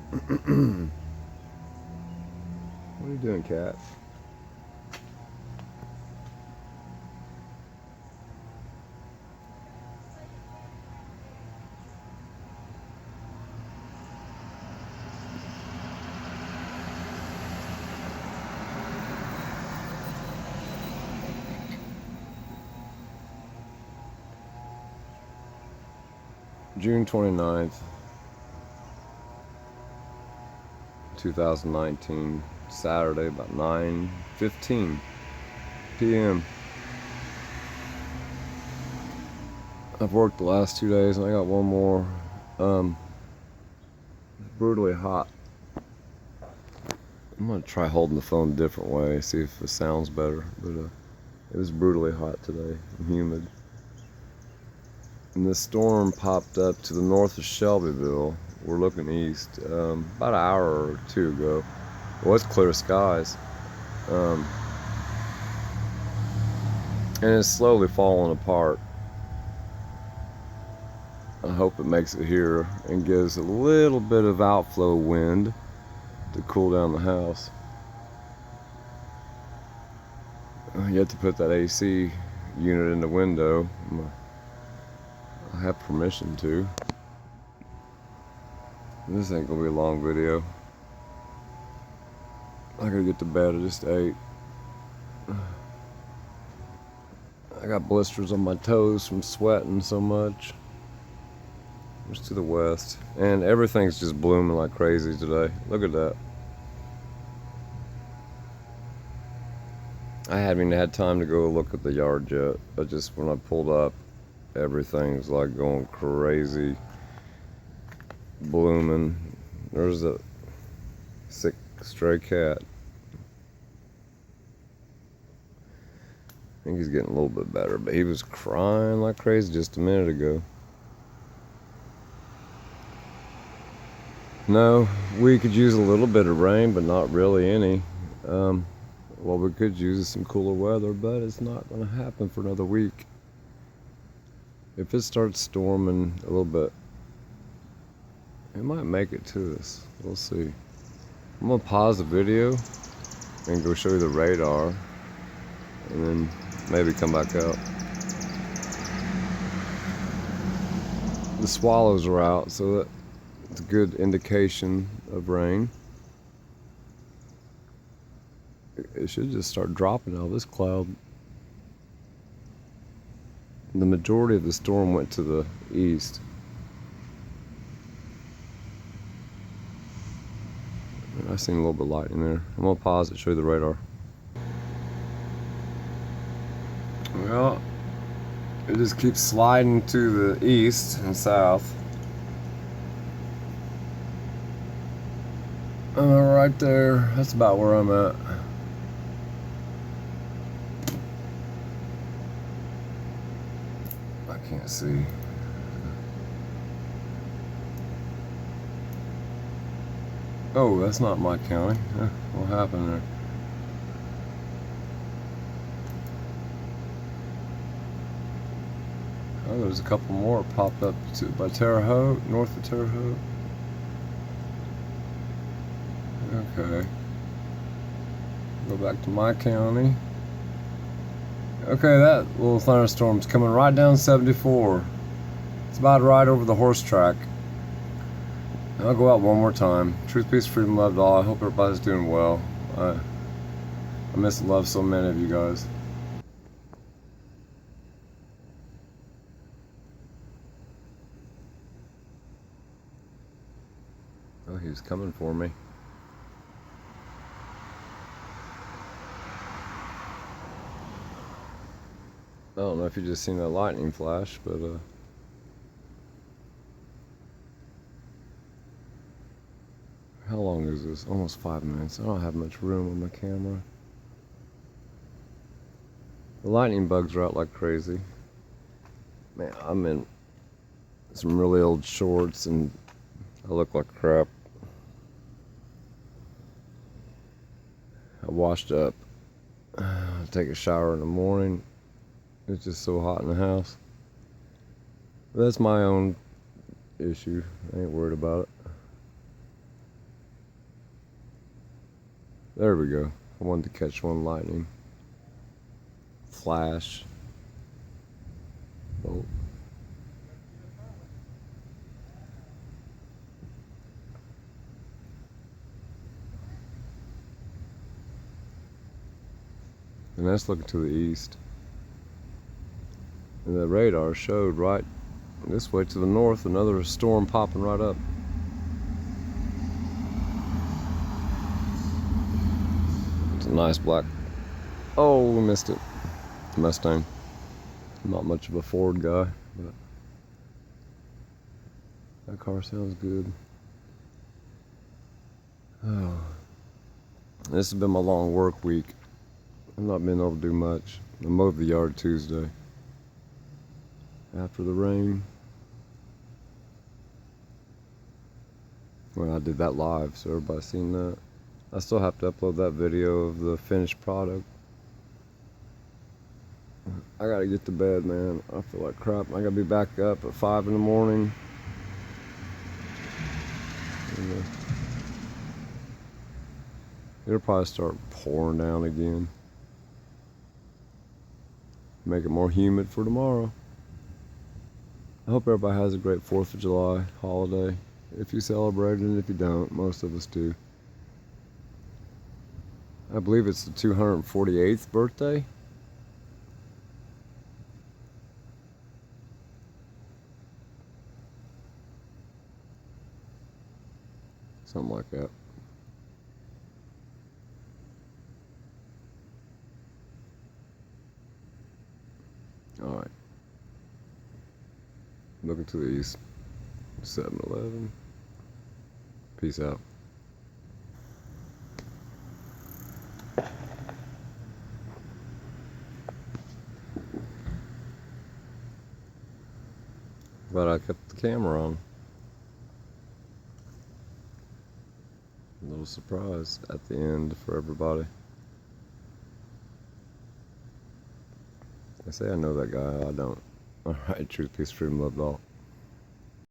What are you doing, cat? June 29th, 2019, Saturday, about 9:15 p.m. I've worked the last 2 days and I got one more. Brutally hot. I'm gonna try holding the phone a different way, see if it sounds better, but it was brutally hot today and humid. And this storm popped up to the north of Shelbyville. We're looking east, about an hour or two ago. Well, it's clear skies. And it's slowly falling apart. I hope it makes it here and gives a little bit of outflow wind to cool down the house. You have to put that AC unit in the window. I have permission to. This ain't gonna be a long video. I gotta get to bed. I just ate. I got blisters on my toes from sweating so much. Just to the west. And everything's just blooming like crazy today. Look at that. I haven't even had time to go look at the yard yet. When I pulled up, everything's like going crazy, blooming. There's a sick stray cat. I think he's getting a little bit better, but he was crying like crazy just a minute ago. No, we could use a little bit of rain, but not really any. What we could use is some cooler weather, but it's not going to happen for another week. If it starts storming a little bit, it might make it to us. We'll see. I'm going to pause the video and go show you the radar, and then maybe come back out. The swallows are out, so that's a good indication of rain. It should just start dropping out of this cloud. The majority of the storm went to the east. I seen a little bit of lightning there. I'm gonna pause it, show you the radar. Well, it just keeps sliding to the east and south. Right there, that's about where I'm at. I can't see. Oh, that's not my county. What happened there? Oh, there's a couple more popped up by Terre Haute, north of Terre Haute. Okay. Go back to my county. Okay, that little thunderstorm's coming right down 74. It's about right over the horse track. I'll go out one more time. Truth, peace, freedom, love to all. I hope everybody's doing well. I miss and love so many of you guys. Oh, he's coming for me. I don't know if you just seen that lightning flash, but how long is this? Almost 5 minutes. I don't have much room on my camera. The lightning bugs are out like crazy. Man, I'm in some really old shorts and I look like crap. I washed up. I take a shower in the morning. It's just so hot in the house. But that's my own issue. I ain't worried about it. There we go. I wanted to catch one lightning flash. Oh. And that's looking to the east. And the radar showed right this way to the north, another storm popping right up. It's a nice black. Oh, we missed it. Mustang. I'm not much of a Ford guy, but that car sounds good. Oh. This has been my long work week. I've not been able to do much. I mowed the yard Tuesday after the rain. Well, I did that live, so everybody's seen that. I still have to upload that video of the finished product. I gotta get to bed, man. I feel like crap. I gotta be back up at 5 in the morning. And, it'll probably start pouring down again. Make it more humid for tomorrow. I hope everybody has a great 4th of July holiday. If you celebrate it, and if you don't, most of us do. I believe it's the 248th birthday. Something like that. Alright. Looking to the east. 7-Eleven. Peace out. But I kept the camera on. A little surprise at the end for everybody. I say I know that guy, I don't. Alright, truth, peace, freedom, love, all.